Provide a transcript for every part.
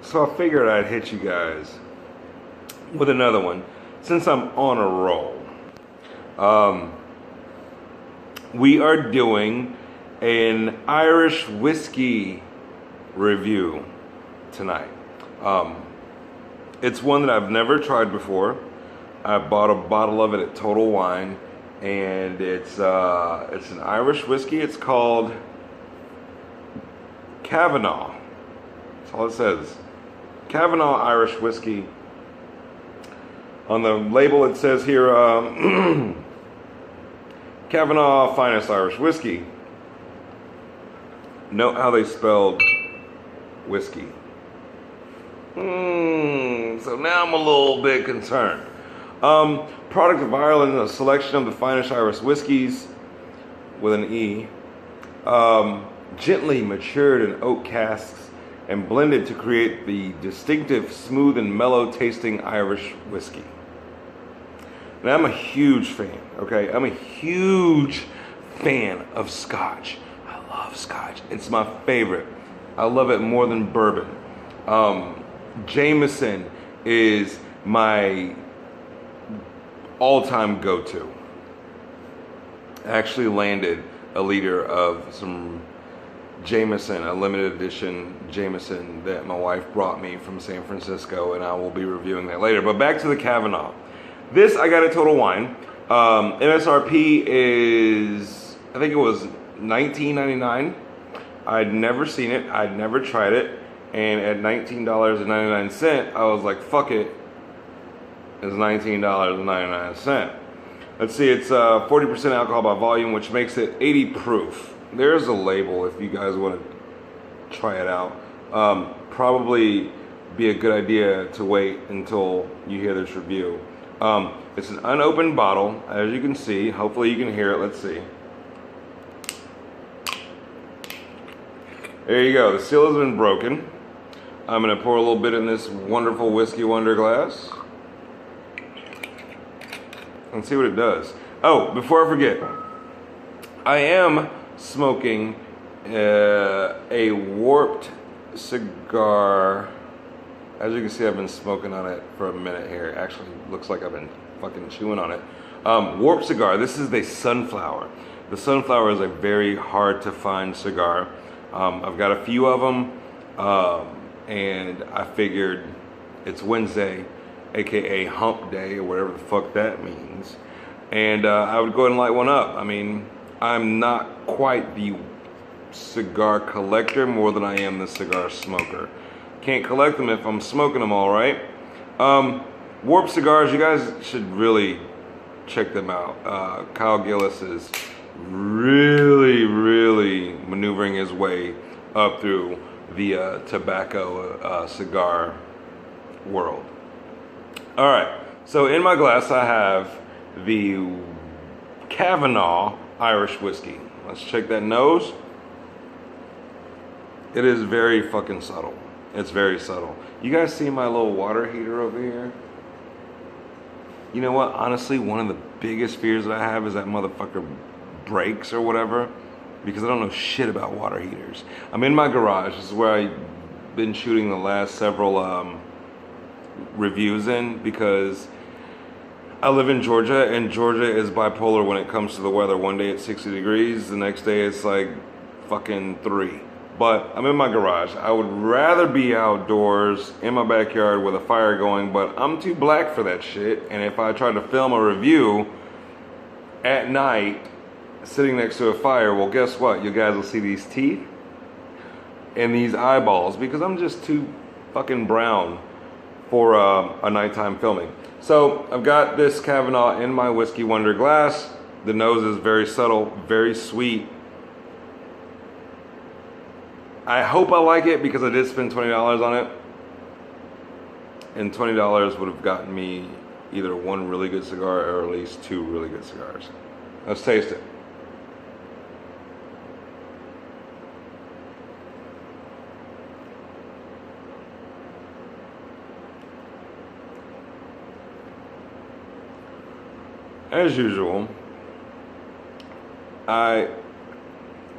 So I figured I'd hit you guys with another one since I'm on a roll. We are doing an Irish whiskey review tonight. It's one that I've never tried before. I bought a bottle of it at Total Wine, and it's an Irish whiskey. It's called Kavanagh. That's all it says. Kavanagh Irish Whiskey. On the label it says here, Kavanagh Finest Irish Whiskey. Note how they spelled whiskey. So now I'm a little bit concerned. Product of Ireland, a selection of the finest Irish whiskies, with an E, gently matured in oak casks and blended to create the distinctive, smooth and mellow tasting Irish whiskey. And I'm a huge fan, okay? I'm a huge fan of scotch. I love scotch. It's my favorite. I love it more than bourbon. Jameson is my all-time go-to. I actually landed a liter of some Jameson, a limited edition Jameson that my wife brought me from San Francisco, and I will be reviewing that later. But back to the Kavanagh. This I got at Total Wine. MSRP is, I think it was $19.99. I'd never seen it. I'd never tried it. And at $19.99, I was like, fuck it. It's $19.99. Let's see, it's 40% alcohol by volume, which makes it 80 proof. There's a label if you guys want to try it out. Probably be a good idea to wait until you hear this review. It's an unopened bottle, as you can see. Hopefully you can hear it. Let's see. There you go. The seal has been broken. I'm going to pour a little bit in this wonderful Whiskey Wonder glass and see what it does. Oh, before I forget, I am smoking a warped cigar. As you can see, I've been smoking on it for a minute here. It actually looks like I've been fucking chewing on it. Warped cigar. This is the Sunflower. The Sunflower is a very hard to find cigar. I've got a few of them, and I figured it's Wednesday, aka Hump Day, or whatever the fuck that means. And I would go ahead and light one up. I mean, I'm not quite the cigar collector more than I am the cigar smoker. Can't collect them if I'm smoking them, all right. Warped cigars, you guys should really check them out. Kyle Gillis is really maneuvering his way up through the tobacco cigar world. All right, so in my glass I have the Kavanagh Irish Whiskey. Let's check that nose. It is very fucking subtle. It's very subtle. You guys see my little water heater over here? You know what? Honestly, one of the biggest fears that I have is that motherfucker breaks or whatever, because I don't know shit about water heaters. I'm in my garage. This is where I've been shooting the last several reviews in, because I live in Georgia, and Georgia is bipolar when it comes to the weather. One day it's 60 degrees, the next day it's like fucking 3. But I'm in my garage. I would rather be outdoors in my backyard with a fire going, but I'm too black for that shit. And if I try to film a review at night sitting next to a fire, well, guess what? You guys will see these teeth and these eyeballs, because I'm just too fucking brown for a nighttime filming. So I've got this Kavanagh in my Whiskey Wonder glass. The nose is very subtle, very sweet. I hope I like it, because I did spend $20 on it. And $20 would have gotten me either one really good cigar or at least 2 really good cigars. Let's taste it. As usual,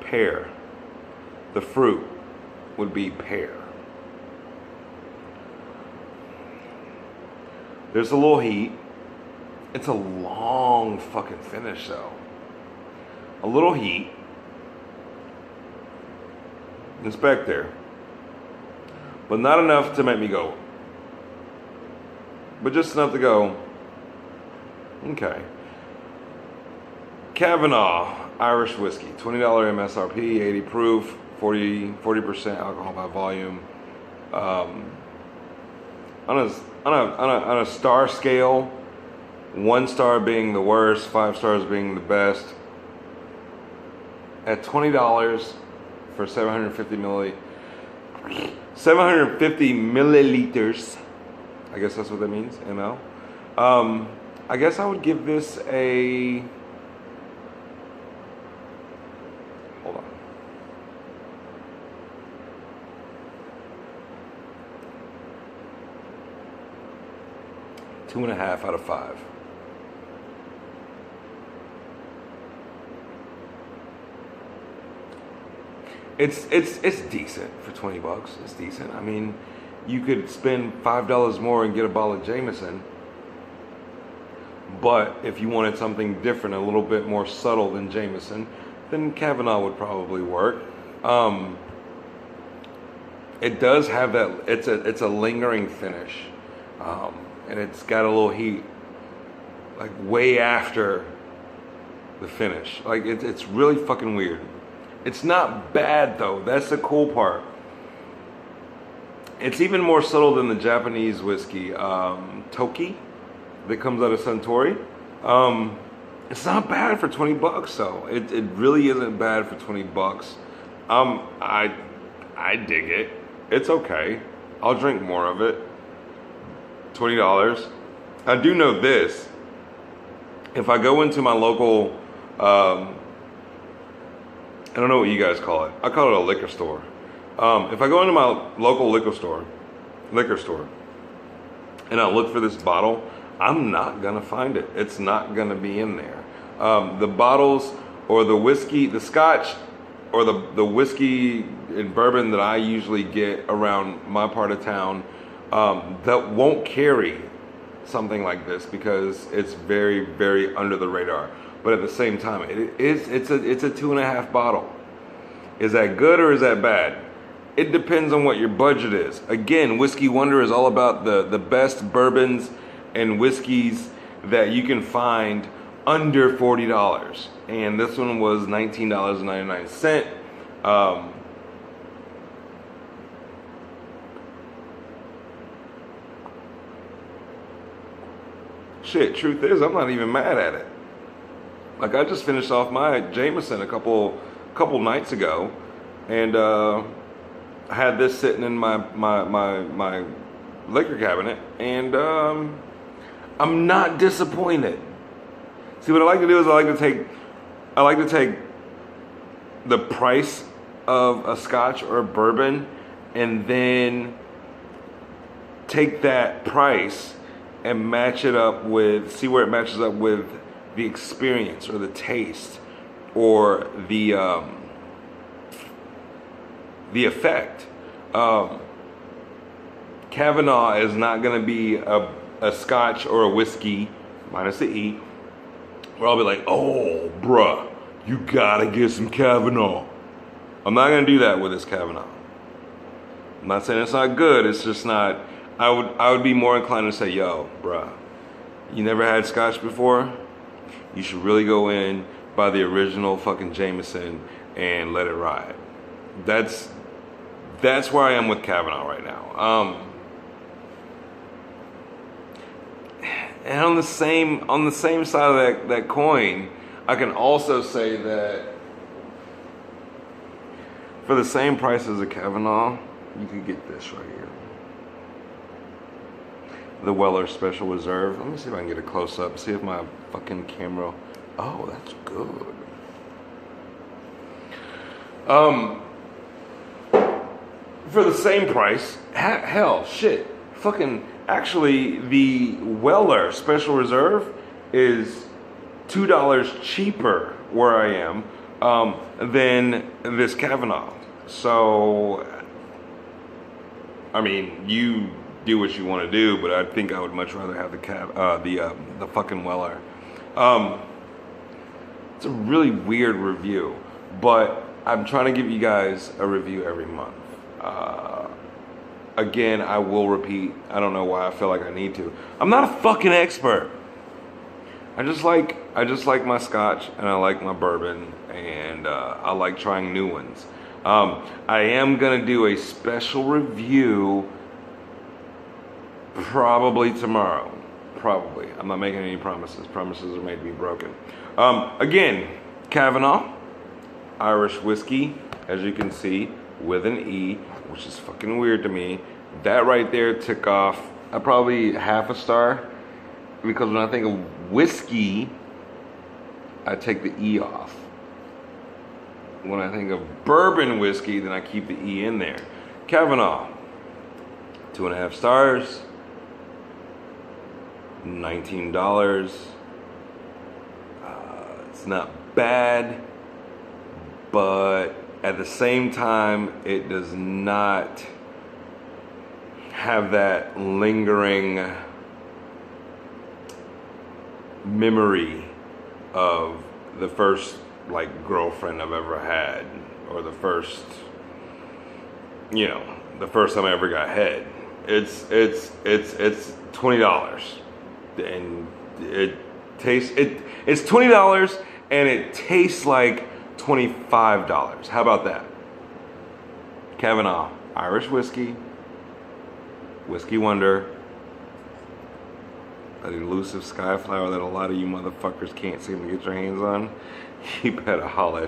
pear. The fruit would be pear. There's a little heat. It's a long fucking finish though. A little heat. It's back there. But not enough to make me go. But just enough to go, okay. Kavanagh Irish Whiskey, $20 MSRP, 80 proof, 40% alcohol by volume. On a star scale, 1 star being the worst, 5 stars being the best. At $20 for 750 milliliters. I guess that's what that means, ml. I guess I would give this a, hold on. Two and a half out of 5. It's decent for 20 bucks. It's decent. I mean, you could spend $5 more and get a bottle of Jameson. But if you wanted something different, a little bit more subtle than Jameson, then Kavanagh would probably work. It does have that. It's a lingering finish, and it's got a little heat, like way after the finish. Like it's really fucking weird. It's not bad though. That's the cool part. It's even more subtle than the Japanese whiskey, Toki, that comes out of Suntory. It's not bad for 20 bucks though. It really isn't bad for 20 bucks. I dig it. It's okay. I'll drink more of it. $20. I do know this. If I go into my local, I don't know what you guys call it. I call it a liquor store. If I go into my local liquor store, and I look for this bottle, I'm not gonna find it. It's not gonna be in there. The bottles or the whiskey, the scotch, or the whiskey and bourbon that I usually get around my part of town, that won't carry something like this because it's very, very under the radar. But at the same time, it's a 2.5 bottle. Is that good or is that bad? It depends on what your budget is. Again, Whiskey Wonder is all about the best bourbons and whiskeys that you can find under $40. And this one was $19.99. Shit, truth is, I'm not even mad at it. Like, I just finished off my Jameson a couple nights ago, and I had this sitting in my liquor cabinet, and I'm not disappointed. See, what I like to do is I like to take the price of a scotch or a bourbon, and then take that price and match it up with, see where it matches up with the experience or the taste or the effect. Kavanagh is not going to be a scotch or a whiskey, minus the E, where I'll be like, oh, bruh, you gotta get some Kavanagh. I'm not going to do that with this Kavanagh. I'm not saying it's not good, it's just not. I would be more inclined to say, yo, bruh, you never had scotch before? You should really go in, buy the original fucking Jameson and let it ride. That's where I am with Kavanagh right now. And on the same side of that coin, I can also say that for the same price as a Kavanagh, you could get this right here. The Weller Special Reserve. Let me see if I can get a close up. See if my fucking camera. Oh, that's good. For the same price, hell, shit, fucking. Actually, the Weller Special Reserve is $2 cheaper where I am than this Kavanagh. So, I mean, you do what you want to do, but I think I would much rather have the fucking Weller. It's a really weird review, but I'm trying to give you guys a review every month. Again, I will repeat. I don't know why I feel like I need to. I'm not a fucking expert. I just like my scotch and I like my bourbon, and I like trying new ones. I am gonna do a special review probably tomorrow. Probably. I'm not making any promises. Promises are made to be broken. Again, Kavanagh Irish Whiskey, as you can see, with an E, which is fucking weird to me. That right there took off probably half a star, because when I think of whiskey, I take the E off. When I think of bourbon whiskey, then I keep the E in there. Kavanagh, 2.5 stars, $19. It's not bad, but at the same time, it does not have that lingering memory of the first like girlfriend I've ever had, or the first, the first time I ever got head. It's $20, and it's $20, and it tastes like $25. How about that? Kavanagh Irish Whiskey, Whiskey Wonder, an elusive SKYFLOWER that a lot of you motherfuckers can't seem to get your hands on. You better holla at